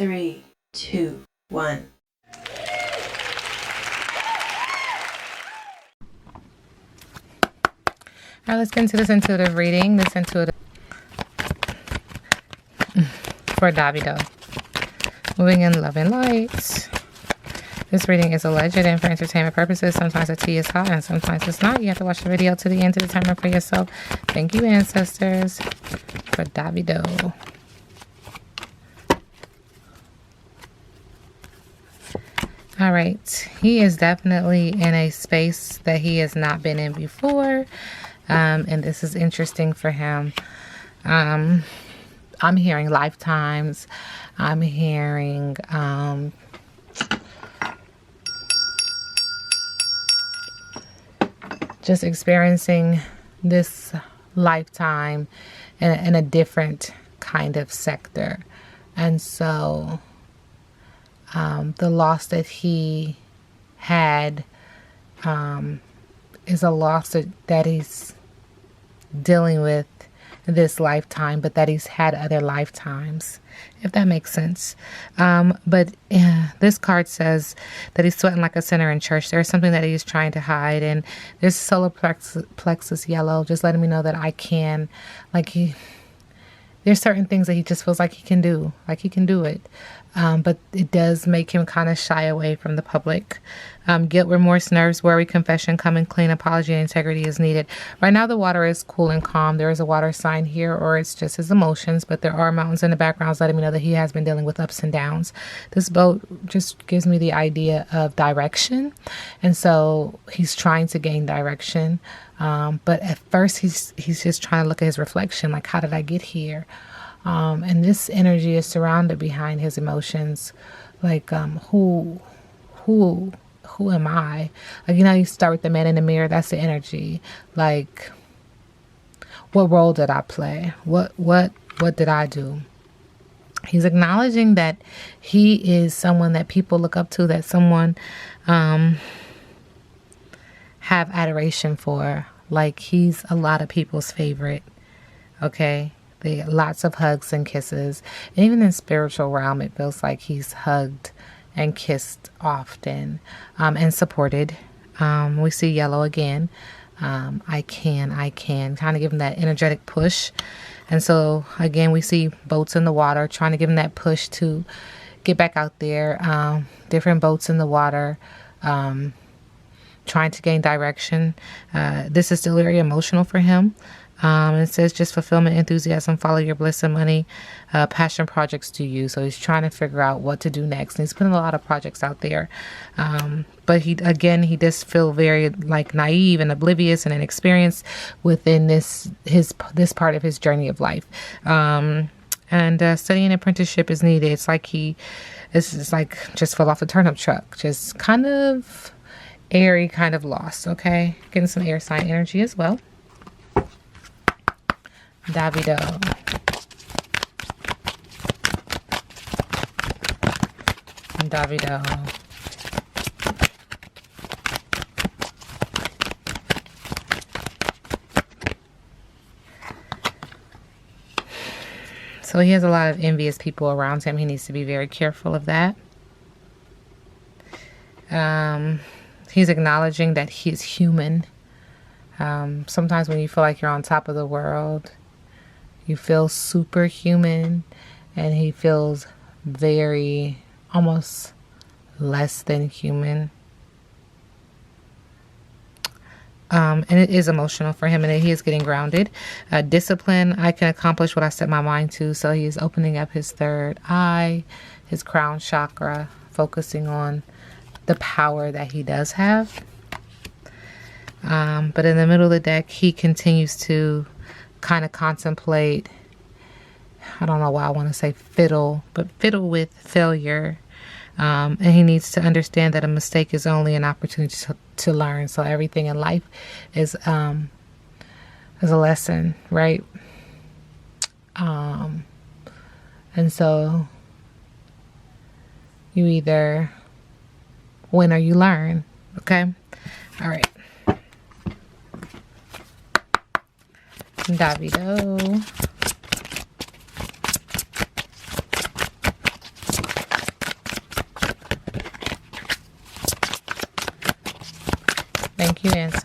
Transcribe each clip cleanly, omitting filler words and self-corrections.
3, 2, 1. All right, let's get into this intuitive reading. This intuitive for Davido. Moving in love and light. This reading is alleged and for entertainment purposes. Sometimes the tea is hot and sometimes it's not. You have to watch the video to the end to determine for yourself. Thank you, ancestors, for Davido. All right. He is definitely in a space that he has not been in before. And this is interesting for him. I'm hearing lifetimes. I'm hearing just experiencing this lifetime in a different kind of sector. And so the loss that he had is a loss that he's dealing with this lifetime, but that he's had other lifetimes, if that makes sense. But this card says that he's sweating like a sinner in church. There's something that he's trying to hide, and there's solar plexus yellow, just letting me know that I can, there's certain things that he just feels like he can do, it. But it does make him kind of shy away from the public. Guilt, remorse, nerves, worry, confession, coming clean, apology, and integrity is needed. Right now, the water is cool and calm. There is a water sign here, or it's just his emotions, but there are mountains in the background letting me know that he has been dealing with ups and downs. This boat just gives me the idea of direction. And so he's trying to gain direction. But at first, he's just trying to look at his reflection, like, how did I get here? And this energy is surrounded behind his emotions, like who am I? Like, you start with the man in the mirror. That's the energy. Like, what role did I play? What did I do? He's acknowledging that he is someone that people look up to, that someone have adoration for. Like, he's a lot of people's favorite. Okay. Lots of hugs and kisses. And even in spiritual realm, it feels like he's hugged and kissed often, and supported. We see yellow again. I can kind of give him that energetic push. And so again, we see boats in the water, trying to give him that push to get back out there. Different boats in the water, trying to gain direction. This is still very emotional for him. It says just fulfillment, enthusiasm, follow your bliss and money, passion projects to you. So he's trying to figure out what to do next. And he's putting a lot of projects out there. But he does feel very naive and oblivious and inexperienced within this part of his journey of life. And studying apprenticeship is needed. It's like it's like just fell off the turnip truck, just kind of airy, kind of lost. Okay. Getting some air sign energy as well. Davido. So he has a lot of envious people around him. He needs to be very careful of that. He's acknowledging that he's human. Sometimes when you feel like you're on top of the world, you feel superhuman, and he feels very, almost less than human. And it is emotional for him, and he is getting grounded. Discipline, I can accomplish what I set my mind to. So he is opening up his third eye, his crown chakra, focusing on the power that he does have. But in the middle of the deck, he continues to kind of contemplate, I don't know why I want to say fiddle with failure. And he needs to understand that a mistake is only an opportunity to learn. So everything in life is a lesson, right? And so you either win or you learn. Okay. All right. Davido.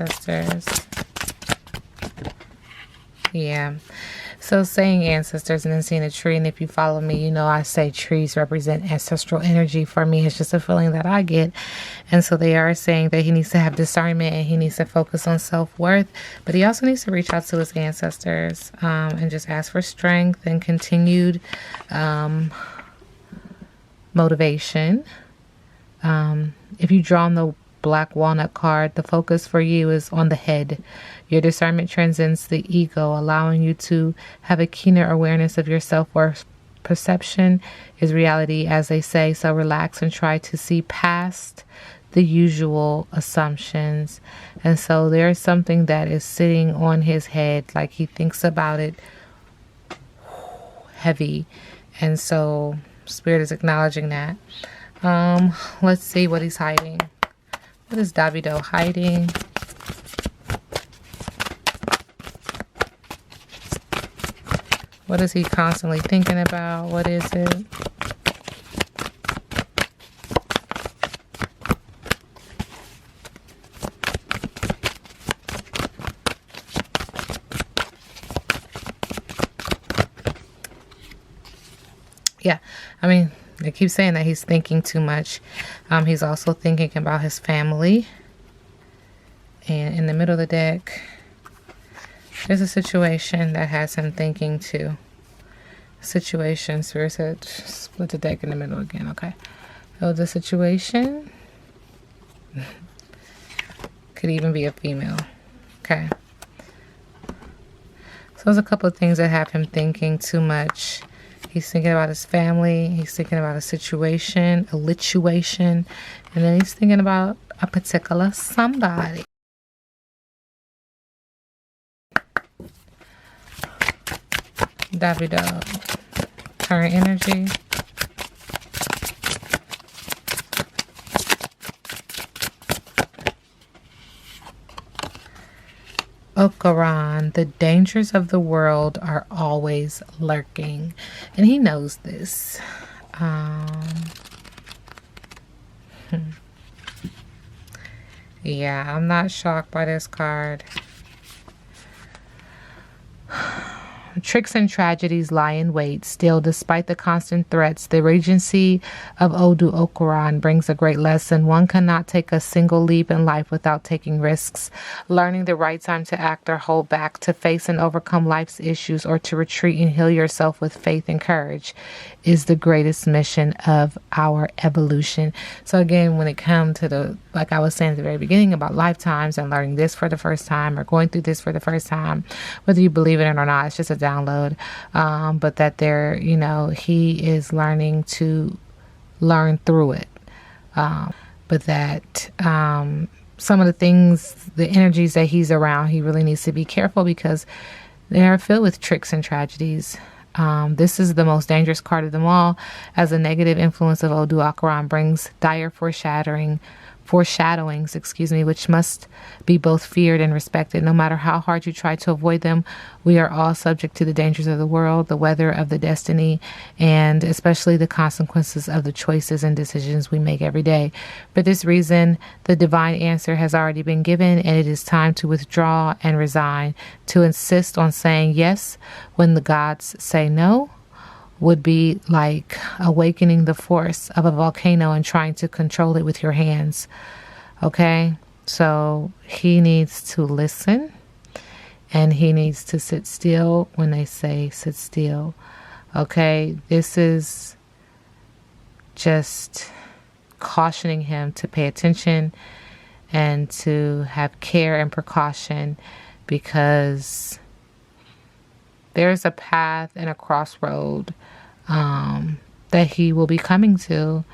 ancestors. Yeah. So saying ancestors and then seeing a tree, and if you follow me, you know I say trees represent ancestral energy. For me, it's just a feeling that I get. And so they are saying that he needs to have discernment and he needs to focus on self-worth, but he also needs to reach out to his ancestors and just ask for strength and continued motivation. If you draw on the Black Walnut card, the focus for you is on the head. Your discernment transcends the ego, allowing you to have a keener awareness of your self-worth. Perception is reality, as they say, so relax and try to see past the usual assumptions. And so there's something that is sitting on his head, like he thinks about it heavy. And so Spirit is acknowledging that. Let's see what he's hiding. What is Davido hiding? What is he constantly thinking about? What is it? Yeah, I mean, they keep saying that he's thinking too much. He's also thinking about his family. And in the middle of the deck, there's a situation that has him thinking too. Situation, Spirit said, split the deck in the middle again, okay. So the situation could even be a female, okay. So there's a couple of things that have him thinking too much. He's thinking about his family, he's thinking about a situation, a lituation, and then he's thinking about a particular somebody. Davido, current energy. Okaran, the dangers of the world are always lurking. And he knows this. Yeah, I'm not shocked by this card. Tricks and tragedies lie in wait. Still, despite the constant threats, the regency of Odu Okuran brings a great lesson. One cannot take a single leap in life without taking risks. Learning the right time to act or hold back, to face and overcome life's issues, or to retreat and heal yourself with faith and courage is the greatest mission of our evolution. So again, when it comes to the, like I was saying at the very beginning about lifetimes and learning this for the first time or going through this for the first time, whether you believe it or not, it's just a download. But that there, you know, he is learning to learn through it. But that some of the things, the energies that he's around, he really needs to be careful because they are filled with tricks and tragedies. This is the most dangerous card of them all, as the negative influence of Odu Akaran brings dire foreshadowings, which must be both feared and respected. No matter how hard you try to avoid them, we are all subject to the dangers of the world, the weather of the destiny, and especially the consequences of the choices and decisions we make every day. For this reason, the divine answer has already been given, and it is time to withdraw and resign. To insist on saying yes when the gods say no would be like awakening the force of a volcano and trying to control it with your hands. Okay? So he needs to listen and he needs to sit still when they say sit still. Okay? This is just cautioning him to pay attention and to have care and precaution, because there's a path and a crossroad that he will be coming to,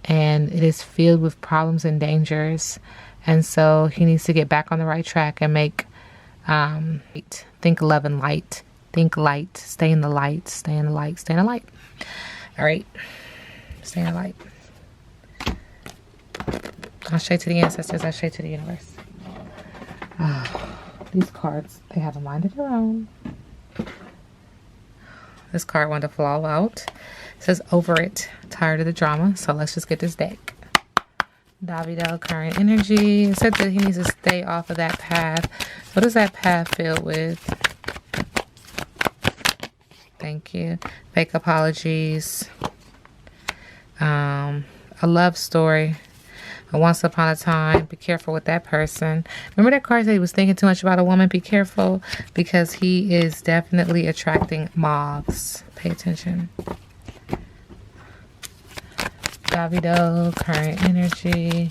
and it is filled with problems and dangers. And so he needs to get back on the right track and make think love and light. Think light. Stay in the light. Stay in the light. Stay in the light. All right. Stay in the light. I'll show you to the ancestors. I'll show you to the universe. These cards, they have a mind of their own. This card wanted to fall out. It says over it. Tired of the drama. So let's just get this deck. Davido, current energy. It said that he needs to stay off of that path. What is that path filled with? Thank you. Fake apologies. A love story. Once upon a time. Be careful with that person. Remember that card said he was thinking too much about a woman? Be careful, because he is definitely attracting moths. Pay attention. Davido, current energy.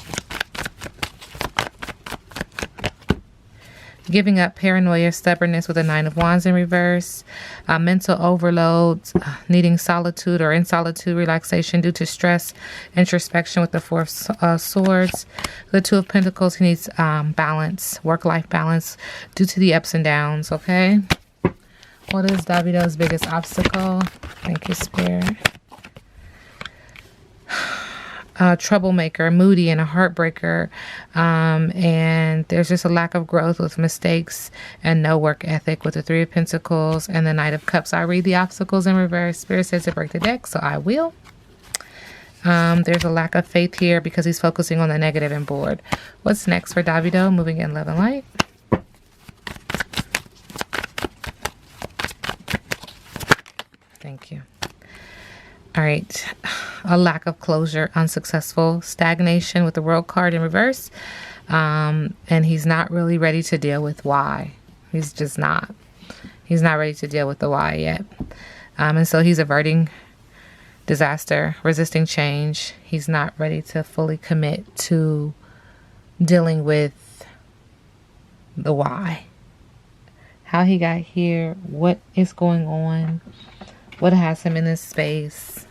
Giving up paranoia, stubbornness with a 9 of Wands in reverse. Mental overload, needing solitude or in solitude, relaxation due to stress, introspection with the 4 of Swords. The 2 of Pentacles, he needs balance, work-life balance due to the ups and downs, okay? What is Davido's biggest obstacle? Thank you, Spirit. Troublemaker, moody, and a heartbreaker, and there's just a lack of growth with mistakes and no work ethic with the 3 of Pentacles and the Knight of Cups. I read the obstacles in reverse. Spirit says to break the deck, so I will. There's a lack of faith here because he's focusing on the negative and bored. What's next for Davido? Moving in love and light. Thank you. All right. A lack of closure, unsuccessful, stagnation with the World card in reverse. And he's not really ready to deal with why. He's just not. He's not ready to deal with the why yet. And so he's averting disaster, resisting change. He's not ready to fully commit to dealing with the why. How he got here, what is going on, what has him in this space,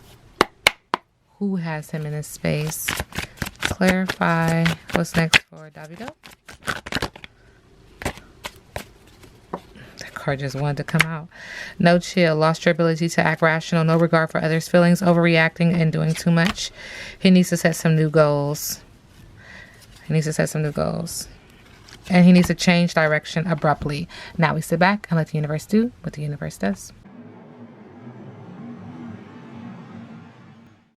who has him in this space. Clarify what's next for Davido. That card just wanted to come out. No chill, lost your ability to act rational, no regard for others' feelings, overreacting and doing too much. He needs to set some new goals. He needs to set some new goals. And he needs to change direction abruptly. Now we sit back and let the universe do what the universe does.